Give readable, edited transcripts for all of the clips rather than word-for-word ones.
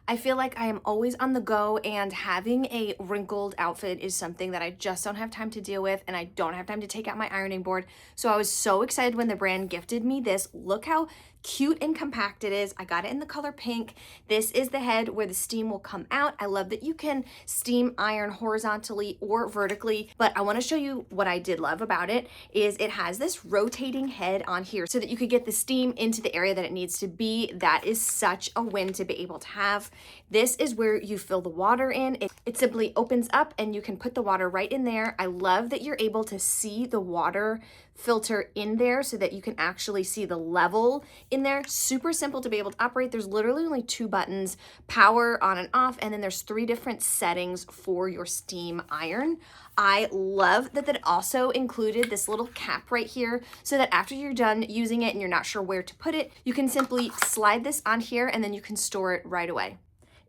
I feel like I am always on the go, and having a wrinkled outfit is something that I just don't have time to deal with, and I don't have time to take out my ironing board. So I was so excited when the brand gifted me this. Look how cute and compact it is. I got it in the color pink. This is the head where the steam will come out. I love that you can steam iron horizontally or vertically, but I want to show you what I did love about it is it has this rotating head on here so that you could get the steam into the area that it needs to be. That is such a win to be able to have. This is where you fill the water in. It simply opens up and you can put the water right in there. I love that you're able to see the water filter in there so that you can actually see the level in there. Super simple to be able to operate. There's literally only 2 buttons, power on and off, and then there's 3 different settings for your steam iron. I love that it also included this little cap right here so that after you're done using it and you're not sure where to put it, you can simply slide this on here and then you can store it right away.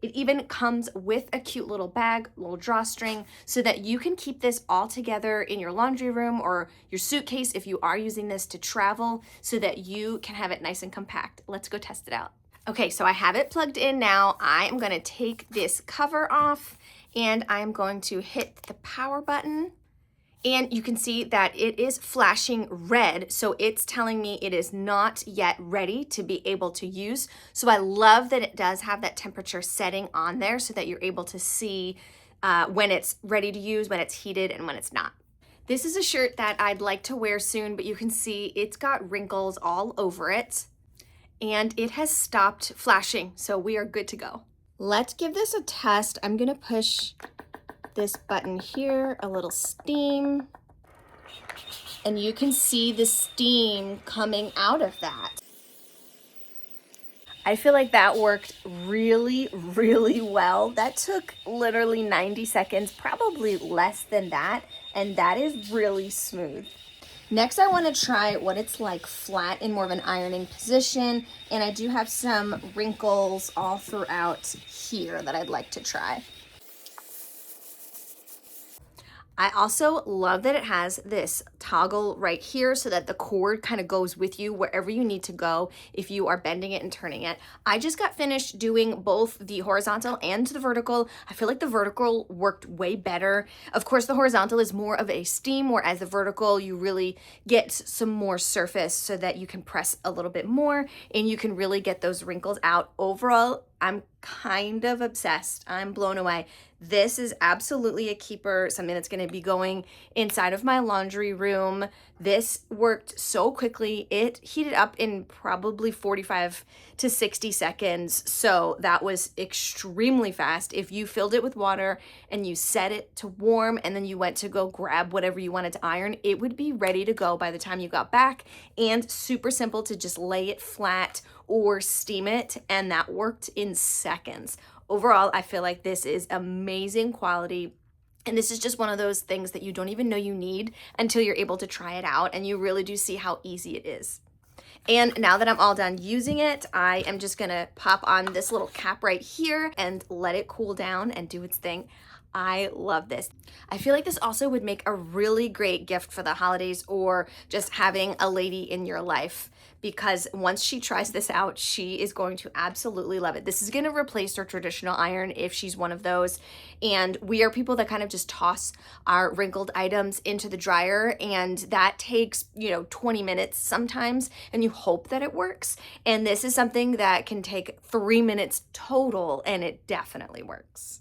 It even comes with a cute little bag, little drawstring, so that you can keep this all together in your laundry room or your suitcase if you are using this to travel, so that you can have it nice and compact. Let's go test it out. Okay, so I have it plugged in now. I am gonna take this cover off and I'm going to hit the power button. And you can see that it is flashing red, so it's telling me it is not yet ready to be able to use. So I love that it does have that temperature setting on there so that you're able to see when it's ready to use, when it's heated, and when it's not. This is a shirt that I'd like to wear soon, but you can see it's got wrinkles all over it, and it has stopped flashing, so we are good to go. Let's give this a test. I'm gonna push this button here, a little steam, and you can see the steam coming out of that. I feel like that worked really, really well. That took literally 90 seconds, probably less than that, and that is really smooth. Next, I want to try what it's like flat in more of an ironing position, and I do have some wrinkles all throughout here that I'd like to try. I also love that it has this toggle right here so that the cord kind of goes with you wherever you need to go if you are bending it and turning it. I just got finished doing both the horizontal and the vertical. I feel like the vertical worked way better. Of course, the horizontal is more of a steam, whereas the vertical, you really get some more surface so that you can press a little bit more and you can really get those wrinkles out. Overall, I'm kind of obsessed. I'm blown away. This is absolutely a keeper, something that's going to be going inside of my laundry room. This worked so quickly. It heated up in probably 45 to 60 seconds. So that was extremely fast. If you filled it with water and you set it to warm and then you went to go grab whatever you wanted to iron, it would be ready to go by the time you got back, and super simple to just lay it flat or steam it, and that worked in seconds. Overall, I feel like this is amazing quality, and this is just one of those things that you don't even know you need until you're able to try it out, and you really do see how easy it is. And now that I'm all done using it, I am just gonna pop on this little cap right here and let it cool down and do its thing. I love this. I feel like this also would make a really great gift for the holidays or just having a lady in your life, because once she tries this out, she is going to absolutely love it. This is going to replace her traditional iron if she's one of those. And we are people that kind of just toss our wrinkled items into the dryer, and that takes, 20 minutes sometimes, and you hope that it works. And this is something that can take 3 minutes total, and it definitely works.